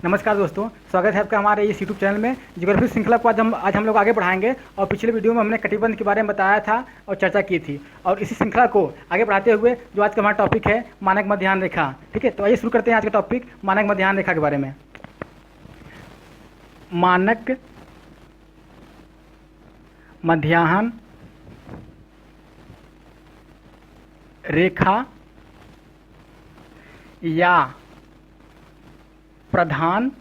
नमस्कार दोस्तों, स्वागत है आपका हमारे इस यूट्यूब चैनल में। ज्योग्राफी श्रृंखला को आज हम लोग आगे बढ़ाएंगे। और पिछले वीडियो में हमने कटिबंध के बारे में बताया था और चर्चा की थी। और इसी श्रृंखला को आगे बढ़ाते हुए जो आज का हमारा टॉपिक है मानक मध्याह्न रेखा। ठीक है, तो आइए शुरू करते हैं आज का टॉपिक मानक मध्याह्न रेखा के बारे में। मानक मध्याह्न रेखा या प्रधान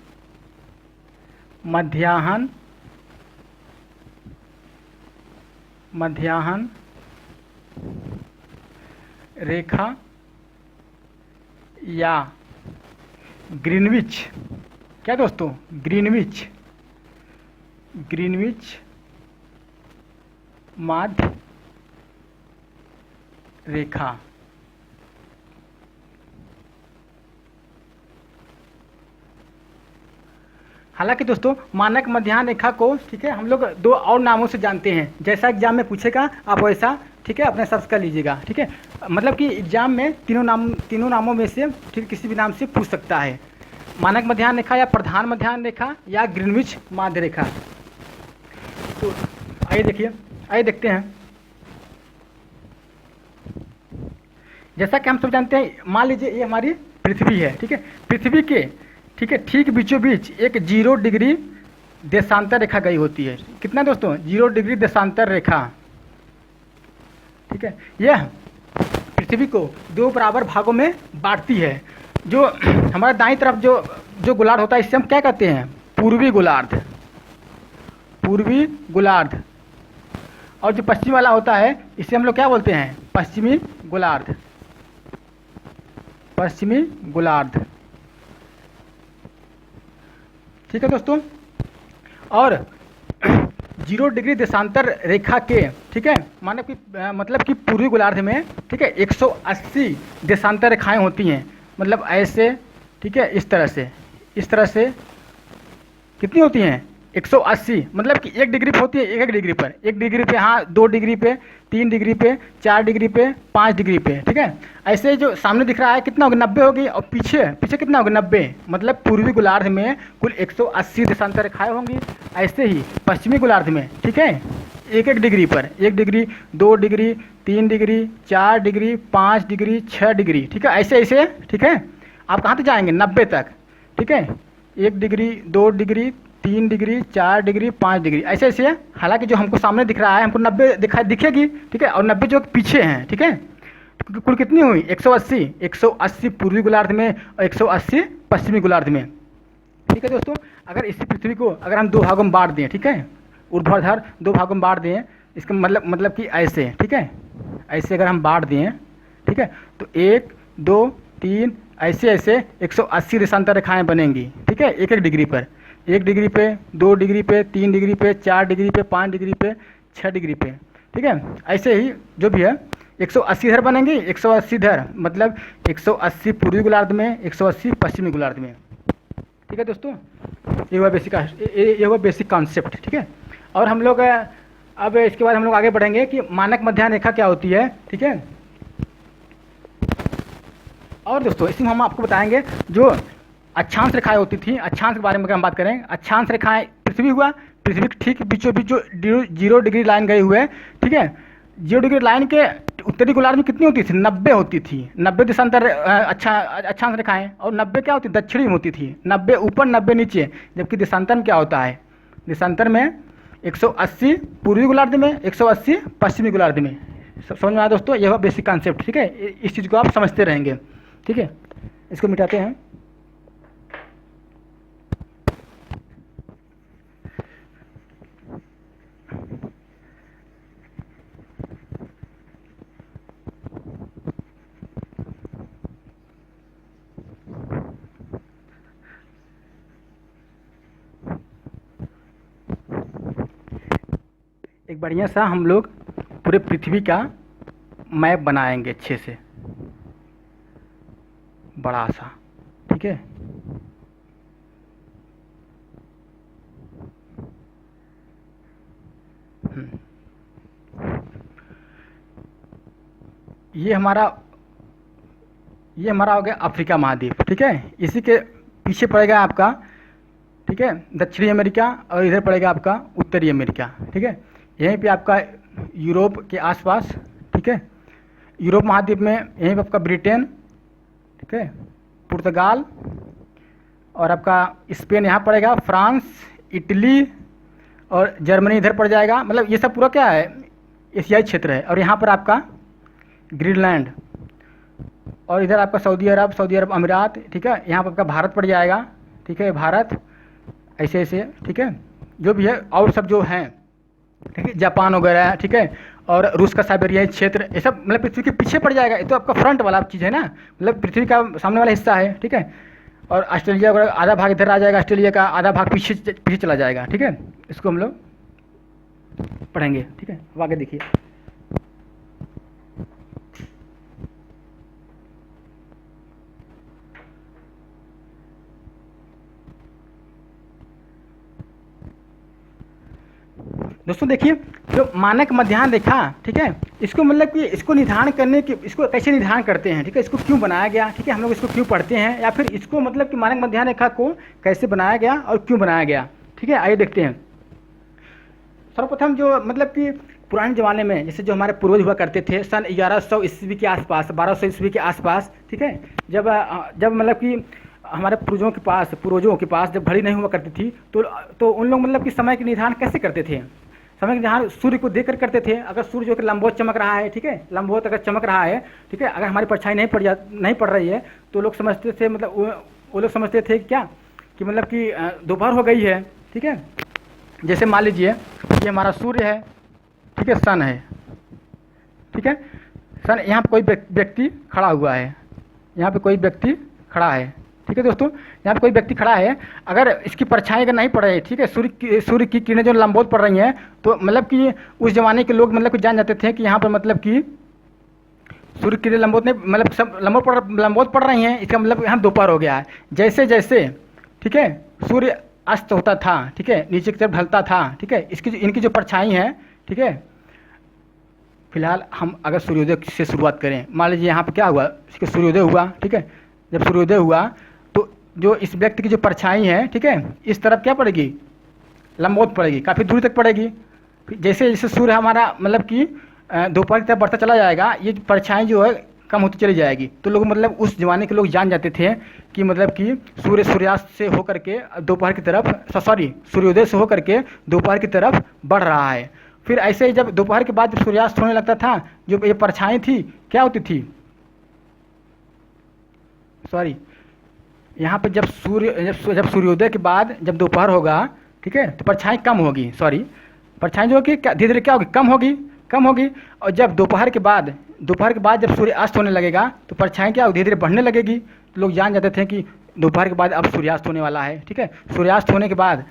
मध्याह्न रेखा या ग्रीनविच, क्या दोस्तों, ग्रीनविच माध्य रेखा। हालांकि दोस्तों मानक मध्याह्न रेखा को, ठीक है, हम लोग दो और नामों से जानते हैं। जैसा एग्जाम में पूछेगा आप वैसा, ठीक है, अपने सर्च कर लीजिएगा। ठीक है, मतलब कि एग्जाम में तीनों नामों में से ठीक किसी भी नाम से पूछ सकता है। मानक मध्याह्न रेखा या प्रधान मध्याह्न रेखा या ग्रीनविच माध्य रेखा। तो आइए देखते हैं। जैसा कि हम सब जानते हैं, मान लीजिए ये हमारी पृथ्वी है। ठीक है, पृथ्वी के ठीक बीचों बीच एक 0 डिग्री देशांतर रेखा गई होती है। कितना दोस्तों? 0 डिग्री देशांतर रेखा। ठीक है, यह पृथ्वी को दो बराबर भागों में बांटती है। जो हमारे दाईं तरफ जो गोलार्ध होता है, इससे हम क्या कहते हैं? पूर्वी गोलार्ध। और जो पश्चिम वाला होता है, इसे हम लोग क्या बोलते हैं? पश्चिमी गोलार्ध। ठीक है दोस्तों, और 0 डिग्री देशांतर रेखा के, ठीक है, मतलब कि पूर्वी गोलार्ध में, ठीक है, 180 देशांतर रेखाएं होती हैं। मतलब ऐसे, ठीक है, इस तरह से कितनी होती हैं? 180। मतलब कि 1 डिग्री पे होती है, 1 डिग्री पर, 1 डिग्री पे, हाँ, 2 डिग्री पे, 3 डिग्री पे, 4 डिग्री पे, 5 डिग्री पे। ठीक है, ऐसे जो सामने दिख रहा है कितना होगा? 90 होगी। और पीछे कितना होगा? 90। मतलब पूर्वी गोलार्ध में कुल 180 देशांतर रेखाएं होंगी। ऐसे ही पश्चिमी गोलार्ध में, ठीक है, 1 डिग्री पर 1 degree, 2 degree, 3 degree, 4 degree, 5 degree, 6 degree. ठीक है, ऐसे। ठीक है, आप कहाँ तक जाएंगे? 90 तक। ठीक है, 1 degree, 2 degree, 3 degree, 4 degree, 5 degree, ऐसे। हालांकि जो हमको सामने दिख रहा है, हमको 90 दिखेगी। ठीक है, और 90 जो पीछे हैं, ठीक है, कुल कितनी हुई? 180 पूर्वी गोलार्ध में और 180 पश्चिमी गोलार्ध में। ठीक है दोस्तों, अगर इसी पृथ्वी को अगर हम दो भागों में बांट दें, ठीक है, ऊर्ध्वाधर 2 भागों में बांट दें, इसका मतलब कि ऐसे, ठीक है, ऐसे अगर हम बांट दें, ठीक है, तो 1, 2, 3 ऐसे 180 देशांतर रेखाएं बनेंगी। ठीक है, 1 डिग्री पर, 1 डिग्री पे, 2 डिग्री पे, 3 डिग्री पे, 4 डिग्री पे, 5 डिग्री पे, 6 डिग्री पे। ठीक है, ऐसे ही जो भी है 180 इधर बनेंगी, 180 इधर, मतलब 180 पूर्वी गोलार्ध में, 180 पश्चिमी गोलार्ध में। ठीक है दोस्तों, ये हुआ बेसिक कॉन्सेप्ट। ठीक है, और हम लोग अब इसके बाद हम लोग आगे बढ़ेंगे कि मानक मध्याह्न रेखा क्या होती है। ठीक है, और दोस्तों इसमें हम आपको बताएंगे जो अक्षांश रेखाएं होती थी। अक्षांश के बारे में अगर हम बात करें, अक्षांश रेखाएं पृथ्वी के ठीक बीचों बीच जो 0 डिग्री लाइन गई हुई है। ठीक है, 0 डिग्री लाइन के उत्तरी गोलार्ध में कितनी होती थी? 90 होती थी। 90 देशांतर अक्षांश रेखाएं, और 90 क्या होती? दक्षिणी में होती थी। 90 ऊपर, 90 नीचे। जबकि देशांतर में क्या होता है? देशांतर में 180 पूर्वी गोलार्ध में, 180 पश्चिमी गोलार्ध में। समझ में आया दोस्तों? यह बेसिक कॉन्सेप्ट। ठीक है, इस चीज़ को आप समझते रहेंगे। ठीक है, इसको मिटाते हैं। एक बढ़िया सा हम लोग पूरे पृथ्वी का मैप बनाएंगे, अच्छे से, बड़ा सा। ठीक है, ये हमारा हो गया अफ्रीका महाद्वीप। ठीक है, इसी के पीछे पड़ेगा आपका ठीक है, दक्षिणी अमेरिका, और इधर पड़ेगा आपका उत्तरी अमेरिका। ठीक है, यहीं पे आपका यूरोप के आसपास, ठीक है, यूरोप महाद्वीप में यहीं पे आपका ब्रिटेन, ठीक है, पुर्तगाल, और आपका स्पेन यहाँ पड़ेगा, फ्रांस, इटली और जर्मनी इधर पड़ जाएगा। मतलब ये सब पूरा क्या है, एशियाई क्षेत्र है। और यहाँ पर आपका ग्रीनलैंड, और इधर आपका सऊदी अरब अमीरात, ठीक है, यहाँ पर आपका भारत पड़ जाएगा। ठीक है, भारत, ऐसे ऐसे, ठीक है, जो भी है, और सब जो हैं, ठीक है, जापान वगैरह, ठीक है, और रूस का साइबेरियाई क्षेत्र, ये सब मतलब पृथ्वी के पीछे पड़ जाएगा। ये तो आपका फ्रंट वाला चीज़ है ना, मतलब पृथ्वी का सामने वाला हिस्सा है। ठीक है, और ऑस्ट्रेलिया का आधा भाग इधर आ जाएगा, ऑस्ट्रेलिया का आधा भाग पीछे पीछे चला जाएगा। ठीक है, इसको हम लोग पढ़ेंगे। ठीक है, अब आगे देखिए। दोस्तों देखिए, जो मानक मध्याह्न रेखा, ठीक है, इसको मतलब कि इसको निर्धारण करने की, इसको कैसे निर्धारण करते हैं, ठीक है, इसको क्यों बनाया गया, ठीक है, हम लोग इसको क्यों पढ़ते हैं, या फिर इसको मतलब कि मानक मध्याह्न रेखा को कैसे बनाया गया और क्यों बनाया गया। ठीक है, आइए देखते हैं। सर्वप्रथम जो मतलब कि पुराने ज़माने में जैसे जो हमारे पूर्वज हुआ करते थे सन 1100 ईस्वी के आसपास, 1200 ईस्वी के आसपास, ठीक है, जब मतलब कि हमारे पूर्वजों के पास जब घड़ी नहीं हुआ करती थी, तो उन लोग मतलब कि समय के निर्धारण कैसे करते थे। समय के निर्धारण सूर्य को देख कर करते थे। अगर सूर्य जो कि लंबवत चमक रहा है, ठीक है, लंबवत अगर चमक रहा है, ठीक है, अगर हमारी परछाई नहीं पड़ रही है, तो लोग समझते थे, मतलब वो लोग समझते थे क्या कि मतलब कि दोपहर हो गई है। ठीक है, जैसे मान लीजिए ये हमारा सूर्य है, ठीक है, सन है, ठीक है, सन, यहाँ पर कोई व्यक्ति खड़ा हुआ है, यहाँ पे कोई व्यक्ति खड़ा है। ठीक है दोस्तों, यहाँ पे कोई व्यक्ति खड़ा है, अगर इसकी परछाई अगर नहीं पड़ रही है, ठीक है, सूर्य की किरणें जो लंबवत पड़ रही हैं, तो मतलब कि उस जमाने के लोग मतलब कि जान जाते थे कि यहाँ पर मतलब कि सूर्य की किरणें लंबवत नहीं, मतलब सब लंबवत पड़ रही हैं, इसका मतलब यहाँ दोपहर हो गया है। जैसे जैसे, ठीक है, सूर्य अस्त होता था, ठीक है, नीचे की तरफ ढलता था, ठीक है, इनकी जो परछाई हैं, ठीक है, फिलहाल हम अगर सूर्योदय से शुरुआत करें, मान लीजिए यहाँ पर क्या हुआ, इसका सूर्योदय हुआ। ठीक है, जब सूर्योदय हुआ तो जो इस व्यक्ति की जो परछाई है, ठीक है, इस तरफ क्या पड़ेगी, लंबवत पड़ेगी, काफ़ी दूर तक पड़ेगी। जैसे जैसे सूर्य हमारा मतलब कि दोपहर की तरफ बढ़ता चला जाएगा, ये परछाई जो है कम होती चली जाएगी। तो लोग मतलब उस जमाने के लोग जान जाते थे कि मतलब कि सूर्यास्त से होकर के दोपहर की तरफ, सूर्योदय से होकर के दोपहर की तरफ बढ़ रहा है। फिर ऐसे ही जब दोपहर के बाद जब सूर्यास्त होने लगता था, जो ये परछाई थी क्या होती थी, यहाँ पे जब सूर्योदय के बाद जब दोपहर होगा, ठीक है, तो परछाई कम होगी, परछाई जो कि धीरे धीरे क्या होगी, कम होगी। और जब दोपहर के बाद जब सूर्य अस्त होने लगेगा, तो परछाई क्या होगी, धीरे धीरे बढ़ने लगेगी। तो लोग जान जाते थे कि दोपहर के बाद अब सूर्यास्त होने वाला है। ठीक है, सूर्यास्त होने के बाद,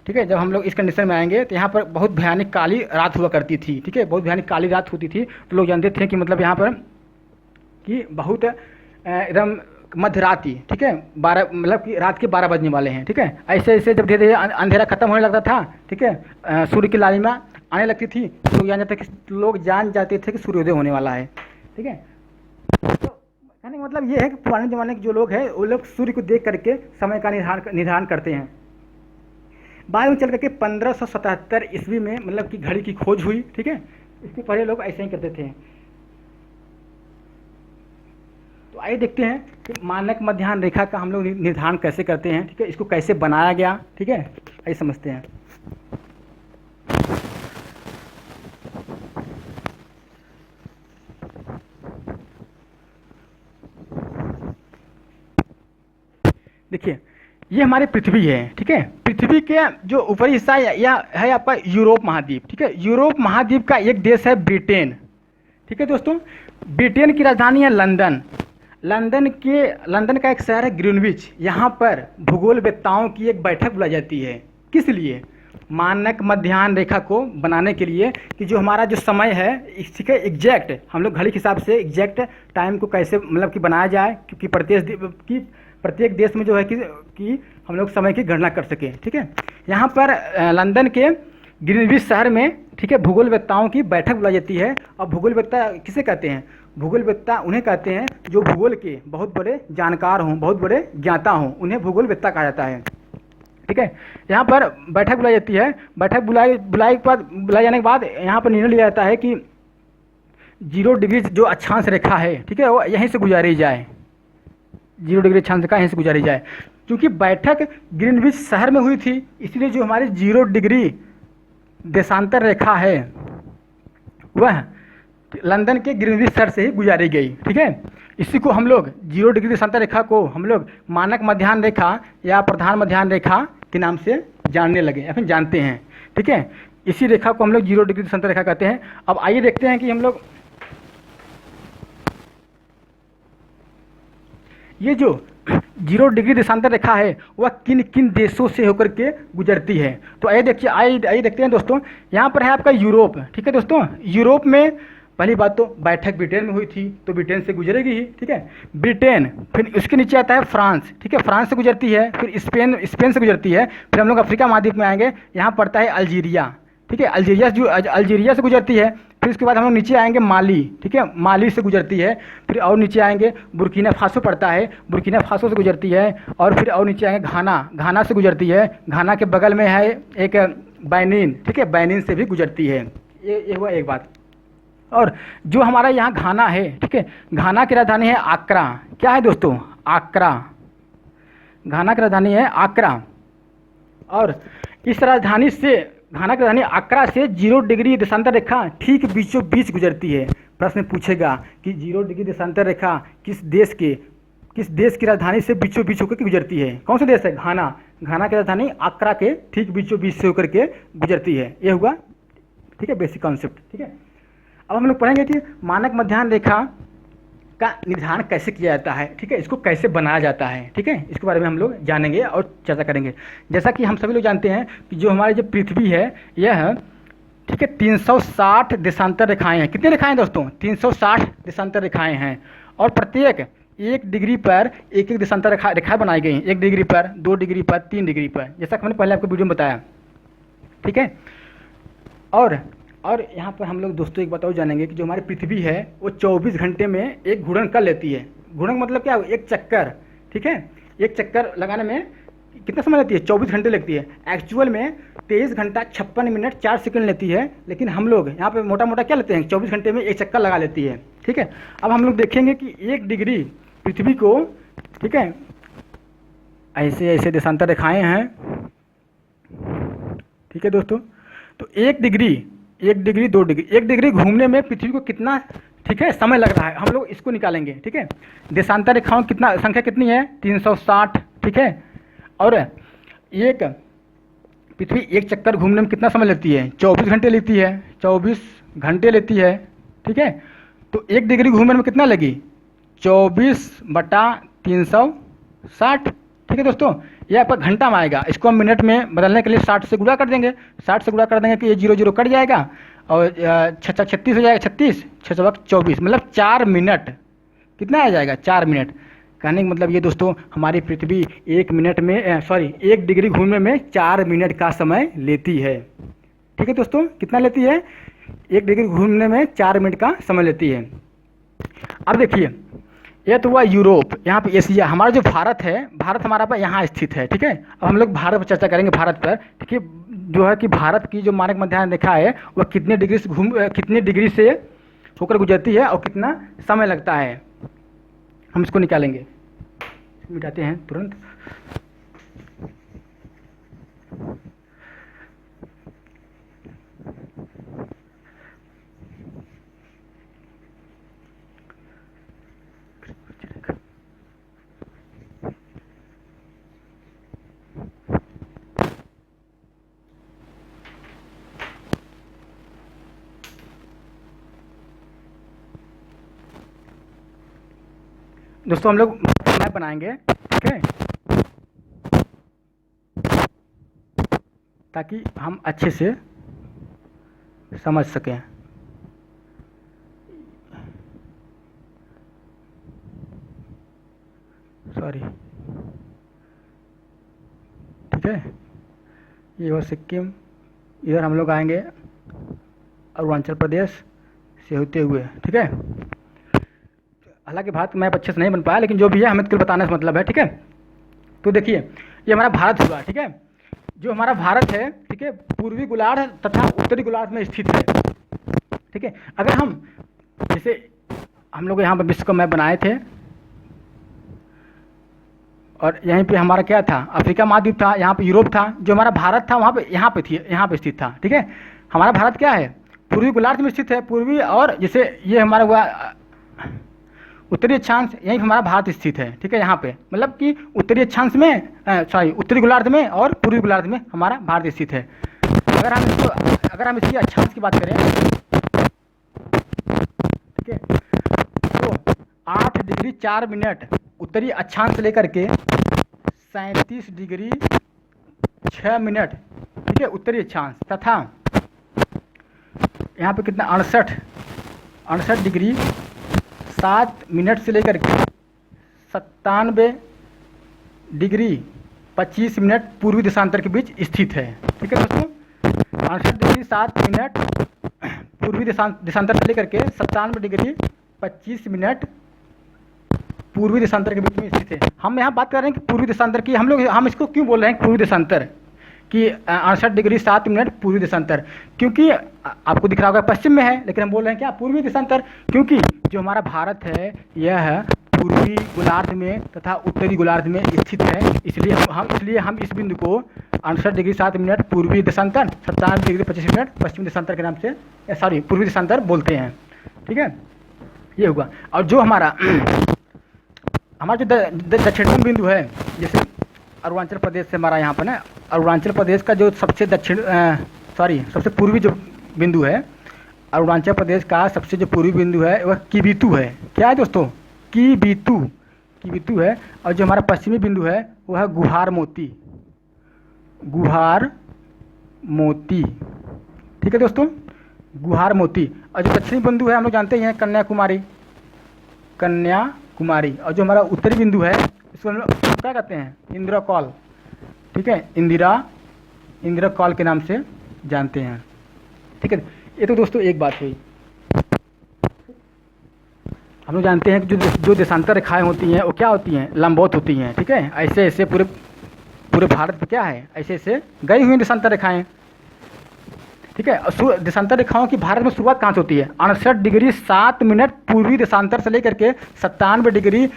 ठीक है, जब हम लोग इस कंडीशन में आएंगे तो यहाँ पर बहुत भयानक काली रात हुआ करती थी। ठीक है, बहुत भयानक काली रात होती थी। तो लोग जानते थे कि मतलब यहाँ पर कि बहुत एकदम मध्यरात्रि, ठीक है, 12 मतलब कि रात के 12 बजने वाले हैं। ठीक है, ऐसे ऐसे जब धीरे धीरे अंधेरा खत्म होने लगता था, ठीक है, सूर्य की लालिमा आने लगती थी, तो लोग जान जाते थे कि सूर्योदय होने वाला है। ठीक है, तो कहने का मतलब ये है कि पुराने ज़माने के जो लोग हैं वो लोग सूर्य को देख करके समय का निर्धारण करते हैं। बाद में चल करके 1577 ईस्वी में मतलब कि घड़ी की खोज हुई। ठीक है, इसके पहले लोग ऐसे ही करते थे। तो आइए देखते हैं कि मानक मध्याह्न रेखा का हम लोग निर्धारण कैसे करते हैं। ठीक है, इसको कैसे बनाया गया, ठीक है, आइए समझते हैं। देखिए, ये हमारी पृथ्वी है। ठीक है, पृथ्वी के जो ऊपरी हिस्सा या है आपका यूरोप महाद्वीप। ठीक है, यूरोप महाद्वीप का एक देश है ब्रिटेन। ठीक है दोस्तों, ब्रिटेन की राजधानी है लंदन। लंदन का एक शहर है ग्रीनविच। यहाँ पर भूगोलवेत्ताओं की एक बैठक बुलाई जाती है। किस लिए? मानक मध्याह्न रेखा को बनाने के लिए कि जो हमारा जो समय है, ठीक है, एग्जैक्ट हम लोग घड़ी के हिसाब से एग्जैक्ट टाइम को कैसे मतलब कि बनाया जाए, क्योंकि प्रत्येक देश में जो है कि हम लोग समय की गणना कर सकें। ठीक है, यहाँ पर लंदन के ग्रीनविच शहर में, ठीक है, भूगोलवेत्ताओं की बैठक बुलाई जाती है। और भूगोलवेत्ता किसे कहते हैं? भूगोलवेत्ता उन्हें कहते हैं जो भूगोल के बहुत बड़े जानकार हों, बहुत बड़े ज्ञाता हों, उन्हें भूगोलवेत्ता कहा जाता है। ठीक है। यहाँ पर बैठक बुलाई जाती है, बैठक बुलाए जाने के बाद यहाँ पर निर्णय लिया जाता है कि 0 डिग्री जो अक्षांश रेखा है, ठीक है, वो यहीं से गुजारी जाए, 0 डिग्री अक्षांश रेखा यहीं से गुजारी जाए। क्योंकि बैठक ग्रीनविच शहर में हुई थी, इसलिए जो हमारी 0 डिग्री देशांतर रेखा है वह लंदन के ग्रीनविच शहर से ही गुजारी गई, ठीक है। इसी को हम लोग 0 डिग्री देशांतर रेखा को हम लोग मानक मध्याह्न रेखा या प्रधान मध्याह्न रेखा के नाम से जानने लगे या फिर जानते हैं, ठीक है। इसी रेखा को हम लोग 0 डिग्री देशांतर रेखा कहते हैं। अब आइए देखते हैं कि हम लोग ये जो 0 डिग्री देशांतर रेखा है वह किन किन देशों से होकर के गुजरती है। तो आइए देखते हैं दोस्तों। यहाँ पर है आपका यूरोप, ठीक है दोस्तों। यूरोप में पहली बात तो बैठक ब्रिटेन में हुई थी, तो ब्रिटेन से गुजरेगी ही, ठीक है, ब्रिटेन। फिर उसके नीचे आता है फ्रांस, ठीक है, फ्रांस से गुजरती है। फिर स्पेन से गुजरती है। फिर हम लोग अफ्रीका महाद्वीप में आएंगे, यहाँ पड़ता है अल्जीरिया, ठीक है, अल्जीरिया से गुजरती है। फिर उसके बाद हम लोग नीचे आएंगे माली, ठीक है, माली से गुजरती है। फिर और नीचे आएंगे बुर्किना फासो पड़ता है, बुर्किना फासो से गुजरती है। और फिर और नीचे आएंगे घाना से गुजरती है। घाना के बगल में है एक बेनिन, ठीक है, बेनिन से भी गुजरती है। ये हुआ एक बात। और जो हमारा यहाँ घाना है, ठीक है, घाना की राजधानी है आक्रा। क्या है दोस्तों? आक्रा। घाना की राजधानी है आक्रा। और इस राजधानी से, घाना की राजधानी आक्रा से 0 डिग्री देशांतर रेखा ठीक बीचों बीच गुजरती है। प्रश्न पूछेगा कि 0 डिग्री देशांतर रेखा किस देश की राजधानी से बीचों बीच होकर के गुजरती है? कौन सा देश है? घाना। घाना की राजधानी आक्रा के ठीक बीचों बीच से होकर के गुजरती है। ये हुआ, ठीक है, बेसिक कॉन्सेप्ट, ठीक है। अब हम लोग पढ़ेंगे कि मानक मध्याह्न रेखा का निर्धारण कैसे किया जाता है, ठीक है, इसको कैसे बनाया जाता है, ठीक है, इसके बारे में हम लोग जानेंगे और चर्चा करेंगे। जैसा कि हम सभी लोग जानते हैं कि जो हमारी जो पृथ्वी है यह, ठीक है, 360 देशांतर रेखाएं हैं। कितने रेखाएं दोस्तों? 360 देशांतर रेखाएं हैं। और प्रत्येक 1 डिग्री पर एक देशांतर रेखा बनाई गई हैं। 1 डिग्री पर, 2 डिग्री पर, 3 डिग्री पर, जैसा कि हमने पहले आपको वीडियो में बताया, ठीक है। और यहाँ पर हम लोग दोस्तों एक बात और जानेंगे कि जो हमारी पृथ्वी है वो 24 घंटे में एक घूर्णन कर लेती है। घूर्णन मतलब क्या? एक चक्कर, ठीक है, एक चक्कर लगाने में कितना समय लेती है? 24 घंटे लगती है। एक्चुअल में 23 घंटा 56 मिनट 4 सेकंड लेती है, लेकिन हम लोग यहाँ पे मोटा मोटा क्या लेते हैं? 24 घंटे में एक चक्कर लगा लेती है, ठीक है। अब हम लोग देखेंगे कि 1 डिग्री पृथ्वी को, ठीक है, ऐसे ऐसे देशांतर रेखाएँ हैं, ठीक है दोस्तों। तो 1 डिग्री 2 डिग्री, 1 डिग्री घूमने में पृथ्वी को कितना, ठीक है, समय लग रहा है, हम लोग इसको निकालेंगे, ठीक है। देशांतर रेखाओं कितना संख्या कितनी है? 360, ठीक है। और एक पृथ्वी एक चक्कर घूमने में कितना समय लेती है? 24 घंटे लेती है, 24 घंटे लेती है, ठीक है। तो 1 डिग्री घूमने में कितना लगी? 24/360, ठीक है दोस्तों। ये आपका घंटा में आएगा। इसको हम मिनट में बदलने के लिए 60 से गुणा कर देंगे। 60 से गुणा कर देंगे कि ये 0 0 कट जाएगा और 36 हो जाएगा, 36 6 24, मतलब 4 मिनट। कितना आ जाएगा? 4 मिनट। कहने का मतलब ये दोस्तों, हमारी पृथ्वी 1 मिनट में 1 डिग्री घूमने में 4 मिनट का समय लेती है, ठीक है दोस्तों। कितना लेती है? 1 डिग्री घूमने में 4 मिनट का समय लेती है। अब देखिए, ये तो हुआ यूरोप। यहाँ पे एशिया, हमारा जो भारत है, भारत हमारा पर यहाँ स्थित है, ठीक है। अब हम लोग भारत पर चर्चा करेंगे, भारत पर, ठीक है। जो है कि भारत की जो मानक मध्याह्न रेखा है वह कितने डिग्री से होकर गुजरती है और कितना समय लगता है, हम इसको निकालेंगे। मिटाते हैं तुरंत। दोस्तों हम लोग मैप बनाएंगे, ठीक है, ताकि हम अच्छे से समझ सकें। सॉरी, ठीक है। ये और सिक्किम, इधर हम लोग आएंगे अरुणाचल प्रदेश से होते हुए, ठीक है। हालांकि भारत मैप अच्छे से नहीं बन पाया, लेकिन जो भी है हमें तो बताने से मतलब है, ठीक है। तो देखिए, ये हमारा भारत हुआ, ठीक है। जो हमारा भारत है, ठीक है, पूर्वी गोलार्ध तथा उत्तरी गोलार्ध में स्थित है, ठीक है। अगर हम जैसे हम लोग यहाँ पर विश्व का मैप बनाए थे और यहीं पे हमारा क्या था, अफ्रीका महाद्वीप था, यहाँ पे यूरोप था, जो हमारा भारत था वहाँ पे यहाँ पे स्थित था, ठीक है। हमारा भारत क्या है, पूर्वी गोलार्ध में स्थित है, पूर्वी, और जैसे ये हमारा हुआ उत्तरी अक्षांश, यहीं पर हमारा भारत स्थित है, ठीक है। यहाँ पे मतलब कि उत्तरी अक्षांश में उत्तरी गोलार्ध में और पूर्वी गोलार्ध में हमारा भारत स्थित है। अगर हम इसकी अक्षांश की बात करें, ठीक है, तो 8 डिग्री 4 मिनट उत्तरी अक्षांश से लेकर के 37 डिग्री 6 मिनट, ठीक है, उत्तरी अक्षांश, तथा यहाँ पे कितना 68 डिग्री 7 मिनट से लेकर के 97 डिग्री 25 मिनट पूर्वी देशांतर के बीच स्थित है, ठीक है दोस्तों। 68 डिग्री 7 मिनट पूर्वी देशांतर से लेकर के 97 डिग्री 25 मिनट पूर्वी देशांतर के बीच में स्थित है। हम यहाँ बात कर रहे हैं कि पूर्वी देशांतर की, हम इसको क्यों बोल रहे हैं पूर्वी देशांतर कि 68 डिग्री 7 मिनट पूर्वी देशांतर, क्योंकि आपको दिख रहा होगा पश्चिम में है, लेकिन हम बोल रहे हैं क्या पूर्वी देशांतर, क्योंकि जो हमारा भारत है यह पूर्वी गोलार्ध में तथा उत्तरी गोलार्ध में स्थित है। इसलिए हम इस बिंदु को 68 डिग्री 7 मिनट पूर्वी देशांतर, 97 डिग्री 25 मिनट पश्चिमी देशांतर के नाम से, पूर्वी देशांतर बोलते हैं, ठीक है। ये हुआ। और जो हमारा जो दक्षिणतम बिंदु है, जैसे अरुणाचल प्रदेश से हमारा यहाँ पर ना, अरुणाचल प्रदेश का जो सबसे पूर्वी जो बिंदु है, अरुणाचल प्रदेश का सबसे जो पूर्वी बिंदु है वह किबितु है। क्या है दोस्तों, किबितु है। और जो हमारा पश्चिमी बिंदु है वह है गुहार मोती, ठीक है दोस्तों, गुहार मोती। और जो दक्षिणी बिंदु है हम लोग जानते हैं कन्याकुमारी। और जो हमारा उत्तरी बिंदु है इसको हम लोग क्या कहते हैं, इंद्रकौल, ठीक है, इंद्रकौल के नाम से जानते हैं, ठीक है। ये तो दोस्तों एक बात हुई। हम लोग जानते हैं कि जो देशांतर रेखाएं होती हैं वो क्या होती हैं, लंबवत होती हैं, ठीक है। ऐसे पूरे भारत पे क्या है, ऐसे गई हुई देशांतर रेखाएं, ठीक है। देशांतर रेखाओं की भारत में शुरुआत कहाँ से होती है, 68 डिग्री 7 मिनट पूर्वी देशांतर से लेकर के 97 डिग्री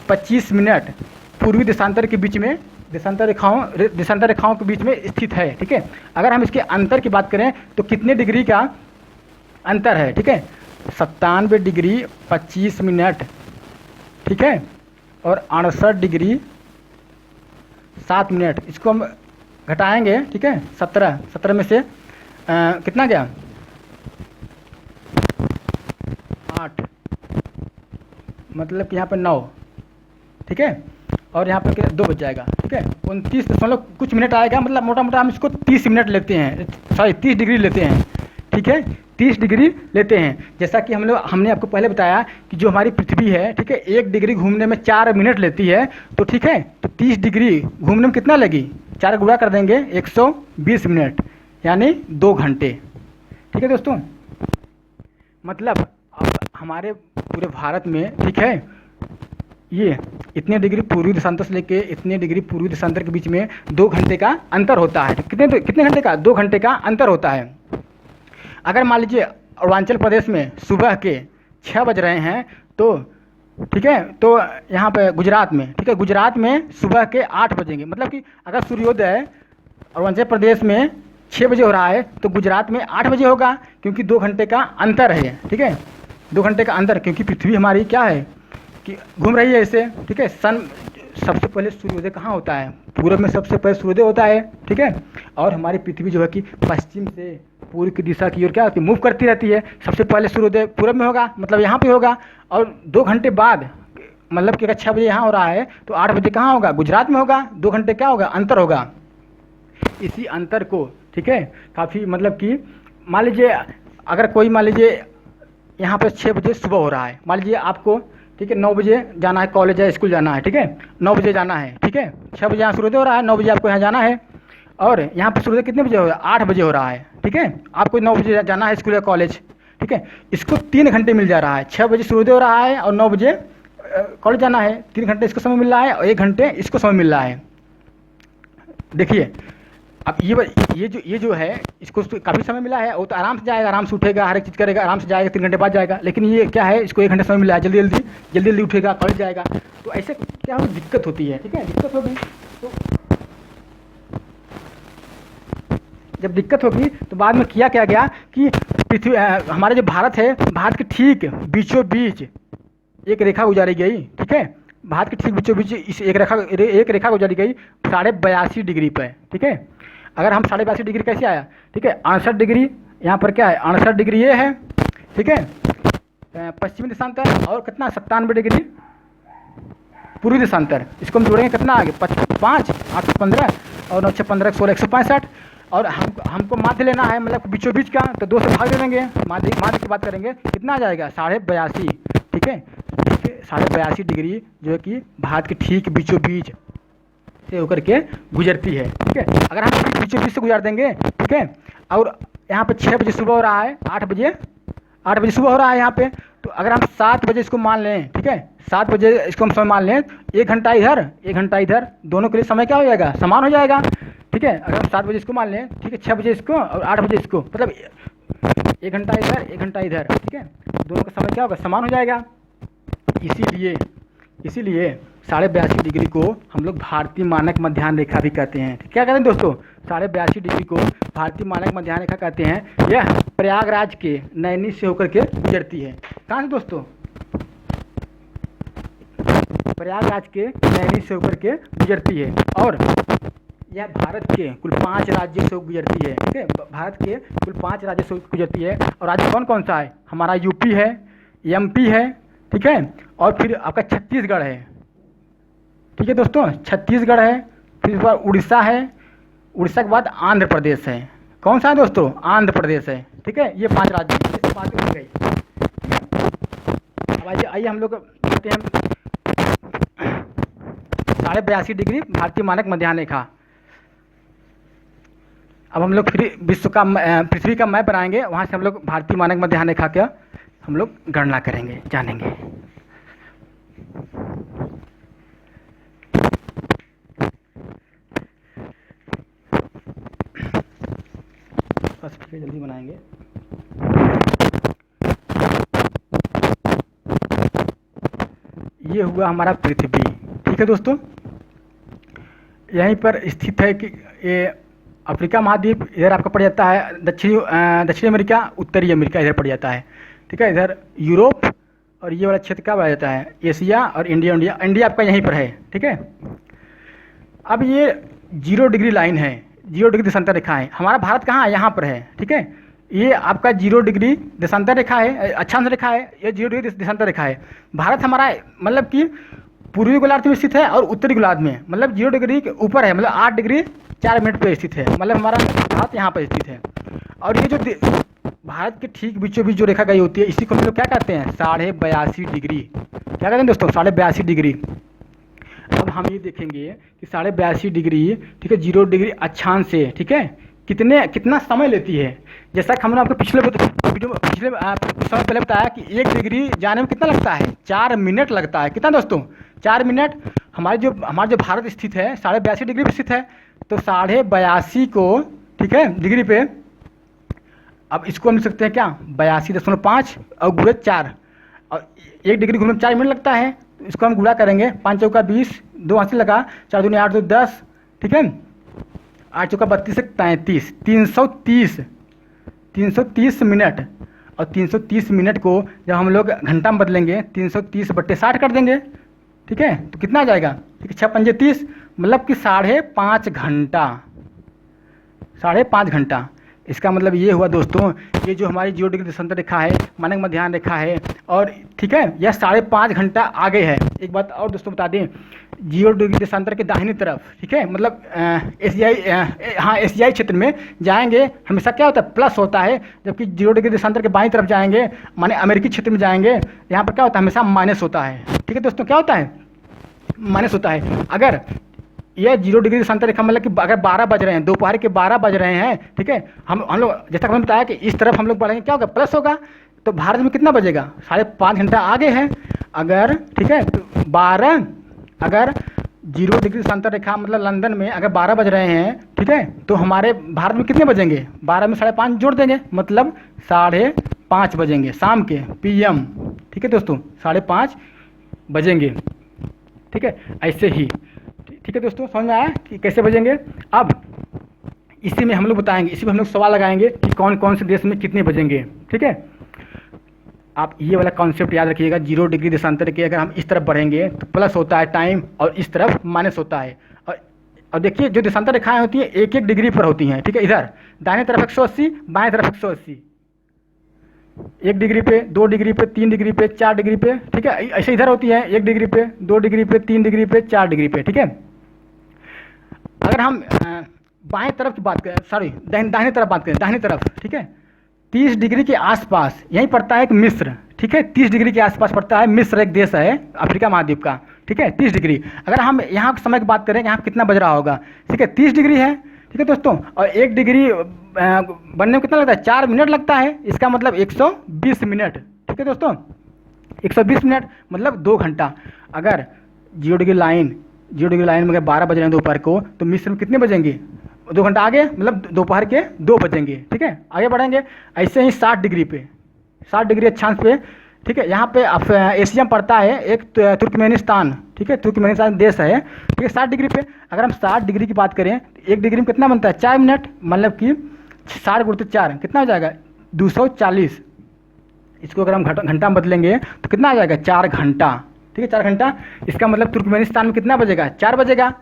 25 मिनट पूर्वी देशांतर के बीच में, देशांतर रेखाओं के बीच में स्थित है, ठीक है। अगर हम इसके अंतर की बात करें तो कितने डिग्री का अंतर है, ठीक है, 97 डिग्री 25 मिनट, ठीक है, और 68 डिग्री 7 मिनट। इसको हम घटाएंगे, ठीक है, 17 में से कितना गया, 8, मतलब कि यहाँ पर 9, ठीक है, और यहाँ पर 2 बच जाएगा, ठीक है, 29 कुछ मिनट आएगा, मतलब मोटा मोटा हम इसको 30 मिनट लेते हैं, 30 डिग्री लेते हैं, ठीक है, 30 डिग्री लेते हैं। जैसा कि हमने आपको पहले बताया कि जो हमारी पृथ्वी है, ठीक है, 1 डिग्री घूमने में 4 मिनट लेती है, तो ठीक है, तो 30 डिग्री घूमने में कितना लगी, 4 गुणा कर देंगे 120 मिनट, यानी 2 घंटे, ठीक है दोस्तों। मतलब अब हमारे पूरे भारत में, ठीक है, ये इतने डिग्री पूर्वी देशांतर से लेके इतने डिग्री पूर्वी देशांतर के बीच में 2 घंटे का अंतर होता है। कितने घंटे का, 2 घंटे का अंतर होता है। अगर मान लीजिए अरुणाचल प्रदेश में सुबह के 6 बज रहे हैं, तो ठीक है, तो यहाँ पे गुजरात में, ठीक है, गुजरात में सुबह के 8 बजेंगे। मतलब कि अगर सूर्योदय अरुणाचल प्रदेश में 6 बजे हो रहा है तो गुजरात में 8 बजे होगा, क्योंकि 2 घंटे का अंतर है, ठीक है, 2 घंटे का अंतर, क्योंकि पृथ्वी हमारी क्या है कि घूम रही है ऐसे, ठीक है। सन सबसे पहले सूर्योदय कहाँ होता है, पूरब में सबसे पहले सूर्योदय होता है, ठीक है, और हमारी पृथ्वी जो है कि पश्चिम से पूर्व की दिशा की ओर क्या होती है, मूव करती रहती है। सबसे पहले सूर्योदय पूरब में होगा, मतलब यहाँ पे होगा, और 2 घंटे बाद, मतलब कि अगर 6 बजे यहाँ हो रहा है तो 8 बजे कहाँ होगा, गुजरात में होगा। 2 घंटे क्या होगा, अंतर होगा। इसी अंतर को, ठीक है, काफ़ी मतलब कि मान लीजिए अगर कोई मान लीजिए यहाँ पे 6 बजे सुबह हो रहा है, मान लीजिए आपको, ठीक है, 9 बजे जाना है, कॉलेज या स्कूल जाना है, ठीक है, 9 बजे जाना है, ठीक है, 6 बजे यहाँ सूर्योदय हो रहा है, 9 बजे आपको यहाँ जाना है, और यहाँ पर सूर्योदय कितने बजे हो रहा है, 8 बजे हो रहा है, ठीक है, आपको 9 बजे जाना है स्कूल या कॉलेज, ठीक है, इसको 3 घंटे मिल जा रहा है। 6 बजे सूर्योदय हो रहा है और 9 बजे कॉलेज जाना है, 3 घंटे इसको समय मिल रहा है और 1 घंटे इसको समय मिल रहा है। देखिए अब ये जो है इसको काफ़ी समय मिला है, वो तो आराम से जाएगा, आराम से उठेगा, हर एक चीज़ करेगा, आराम से जाएगा, 3 घंटे बाद जाएगा। लेकिन ये क्या है, इसको 1 घंटा समय मिला है, जल्दी जल्दी उठेगा, पलट जाएगा। तो ऐसे क्या हो, दिक्कत होती है। ठीक है, दिक्कत होगी तो जब दिक्कत होगी तो बाद में किया क्या गया कि पृथ्वी हमारे जो भारत है, भारत के ठीक बीचों बीच एक रेखा गुजारी गई। ठीक है, भारत के ठीक बीचों बीच इस एक रेखा गुजारी गई 82.5 डिग्री पर। ठीक है, अगर हम 82.5 डिग्री कैसे आया, ठीक है, 68 डिग्री यहाँ पर क्या है, 68 डिग्री ये है। ठीक है, पश्चिमी देशांतर, और कितना 97 डिग्री पूर्वी देशांतर। इसको हम जोड़ेंगे कितना आगे, 5 8 15 और 9 6 15 16 165। और हमको माध्य लेना है, मतलब बीचों बीच का, तो 2 से भाग दे देंगे, माध्य की बात करेंगे, कितना आ जाएगा 82.5। ठीक है, 82.5 डिग्री जो है कि भारत के ठीक बीचों बीच से होकर के गुजरती है। ठीक है, अगर हम ठीक बीचों बीच से गुजार देंगे, ठीक है, और यहाँ पे 6 बजे सुबह हो रहा है, 8 बजे सुबह हो रहा है यहाँ पे, तो अगर हम 7 बजे इसको मान लें, ठीक है, 7 बजे इसको हम समय मान लें, 1 घंटा इधर 1 घंटा इधर, दोनों के लिए समय क्या हो जाएगा, समान हो जाएगा। ठीक है, अगर हम 7 बजे इसको मान लें, ठीक है, 6 बजे इसको और 8 बजे इसको, मतलब 1 घंटा इधर 1 घंटा इधर, ठीक है, दोनों का समय क्या होगा, समान हो जाएगा। इसीलिए 82.5 डिग्री को हम लोग भारतीय मानक मध्याह्न रेखा भी कहते हैं। क्या कहते हैं दोस्तों, 82.5 डिग्री को भारतीय मानक मध्याह्न रेखा कहते हैं। यह प्रयागराज के नैनी से होकर के गुजरती है। कहाँ से दोस्तों, प्रयागराज के नैनी से होकर के गुजरती है, और यह भारत के कुल 5 राज्यों से गुजरती है। ठीक है, भारत के कुल 5 राज्यों से गुजरती है। और राज्य कौन कौन सा है, हमारा यूपी है, एमपी है, ठीक है, और फिर आपका छत्तीसगढ़ है। ठीक है दोस्तों, छत्तीसगढ़ है, फिर उसके बाद उड़ीसा है, उड़ीसा के बाद आंध्र प्रदेश है। कौन सा है दोस्तों, आंध्र प्रदेश है। ठीक है, ये 5 राज्य हैं, बात हो गई। अब आइए हम लोग कहते हैं 82.5 डिग्री भारतीय मानक मध्याह्न रेखा। अब हम लोग फिर पृथ्वी का मैप बनाएंगे, वहाँ से हम लोग भारतीय मानक मध्याह्न रेखा का हम लोग गणना करेंगे, जानेंगे। बस फिर जल्दी बनाएंगे। ये हुआ हमारा पृथ्वी। ठीक है दोस्तों, यहीं पर स्थित है कि ये अफ्रीका महाद्वीप इधर आपका पड़ जाता है, दक्षिणी अमेरिका, उत्तरी अमेरिका इधर पड़ जाता है। ठीक है, इधर यूरोप, और ये वाला क्षेत्र क्या पड़ जाता है, एशिया, और इंडिया आपका यहीं पर है। ठीक है, अब ये 0 डिग्री लाइन है, 0 डिग्री देशांतर रेखा है। हमारा भारत कहाँ है, यहाँ पर है। ठीक है, ये आपका 0 डिग्री देशांतर रेखा है, अक्षांश रेखा है, ये 0 डिग्री देशांतर रेखा है। भारत हमारा मतलब कि पूर्वी गोलार्ध में स्थित है, और उत्तरी गोलार्ध में मतलब 0 डिग्री के ऊपर है, मतलब 8 डिग्री 4 मिनट पर स्थित है, मतलब हमारा भारत यहाँ पर स्थित है। और ये जो भारत के ठीक बीचों बीच जो रेखा गई होती है, इसी को हम लोग क्या कहते हैं, 82.5 डिग्री। क्या कहते हैं दोस्तों, 82.5 डिग्री। अब हम ये देखेंगे कि 82.5 डिग्री, ठीक है, 0 डिग्री अक्षांश से, ठीक है, कितना समय लेती है। जैसा कि हमने आपको पिछले समय पहले बताया कि 1 डिग्री जाने में कितना लगता है, 4 मिनट लगता है। कितना दोस्तों, 4 मिनट। हमारा जो भारत स्थित है 82.5 डिग्री पर स्थित है, तो 82.5 को, ठीक है, डिग्री पे, अब इसको हम लिख सकते हैं क्या, 82.5 और गुणे 4, और 1 डिग्री घूमने में 4 मिनट लगता है। तो इसको हम गुणा करेंगे, 5 चौका 20, 2 हाथ से लगा, 4 दूनी 8, 2 10, ठीक है, 8 चौका 32 से 33, 330 मिनट। और 330 मिनट को जब हम लोग घंटा में बदलेंगे, 330/60 कर देंगे। ठीक है, तो कितना आ जाएगा, ठीक है, 6 पंजे 30, मतलब कि 5.5 घंटा, 5.5 घंटा। इसका मतलब ये हुआ दोस्तों, ये जो हमारी 0 डिग्री देशांतर रेखा है, मानक मध्याह्न रेखा है, और ठीक है, यह 5.5 घंटा आगे है। एक बात और दोस्तों बता दें, 0 डिग्री देशांतर के दाहिनी तरफ, ठीक है, मतलब एशियाई क्षेत्र में जाएंगे हमेशा क्या होता है, प्लस होता है, जबकि 0 डिग्री देशांतर के बाईं तरफ जाएंगे, माने अमेरिकी क्षेत्र में जाएंगे, यहाँ पर क्या होता है, हमेशा माइनस होता है। ठीक है दोस्तों, क्या होता है, माइनस होता है। अगर यह 0 डिग्री देशांतर रेखा मतलब कि अगर 12 बज रहे हैं, दोपहर के 12 बज रहे हैं, ठीक है, हम लोग जैसा हमने बताया कि इस तरफ हम लोग बढ़ेंगे, क्या होगा, प्लस होगा। तो भारत में कितना बजेगा, 5.5 घंटा आगे है। अगर, ठीक है, तो 12, अगर जीरो डिग्री देशांतर रेखा मतलब लंदन में अगर 12 बज रहे हैं, ठीक है, तो हमारे भारत में कितने बजेंगे? 12 में 5:30 जोड़ देंगे, मतलब 5:30 बजेंगे शाम के, PM, ठीक है दोस्तों, 5:30 बजेंगे, ठीक है, ऐसे ही, ठीक है दोस्तों, समझ में आया कि कैसे बजेंगे? अब इसी में हम लोग बताएंगे, इसी में हम लोग सवाल लगाएंगे कि कौन कौन से देश में कितने बजेंगे, ठीक है। आप ये वाला कॉन्सेप्ट याद रखिएगा, 0 डिग्री देशांतर के अगर हम इस तरफ बढ़ेंगे तो प्लस होता है टाइम, और इस तरफ माइनस होता है। और देखिए जो देशांतर रेखाएं होती हैं 1-1 डिग्री पर होती हैं, ठीक है, इधर दाहिने तरफ 180, बाएं तरफ 180, 1 डिग्री पे, 2 डिग्री पे, 3 डिग्री पे, 4 डिग्री पे, ठीक है, ऐसे इधर होती है 1 डिग्री पे, 2 डिग्री पे, 3 डिग्री पे, 4 डिग्री पे, ठीक है। अगर हम बाएं तरफ की बात करें, सॉरी दाहिने तरफ बात करें, दाहिने तरफ, ठीक है, 30 डिग्री के आसपास यहीं पड़ता है एक मिस्र, ठीक है, 30 डिग्री के आसपास पड़ता है मिस्र, एक देश है अफ्रीका महाद्वीप का, ठीक है, 30 डिग्री। अगर हम यहाँ समय की बात करें, यहाँ कितना बज रहा होगा, ठीक है, 30 डिग्री है, ठीक है दोस्तों, और 1 डिग्री बनने में कितना लगता है? 4 मिनट लगता है, इसका मतलब 120 मिनट, ठीक है दोस्तों, 120 मिनट मतलब 2 घंटा। अगर 0 डिग्री लाइन में अगर 12 बज रहे हैं दोपहर को, तो मिस्र में कितने बजेंगे? 2 घंटा आगे, मतलब दोपहर के 2 बजेंगे, ठीक है, आगे बढ़ेंगे। ऐसे ही 60 डिग्री पे, 60 डिग्री अक्षांश पे, ठीक है, यहाँ पे एशिया में पड़ता है एक तुर्कमेनिस्तान, ठीक है, तुर्कमेनिस्तान देश है, ठीक है, 60 डिग्री पे। अगर हम 60 डिग्री की बात करें तो 1 डिग्री में कितना बनता है? 4 मिनट, मतलब कि 60 × 4 कितना हो जाएगा? 240। इसको अगर हम घंटा में बदलेंगे तो कितना आ जाएगा? 4 घंटा, ठीक है, 4 घंटा। इसका मतलब तुर्कमेनिस्तान में कितना बजेगा? 4 बजेगा।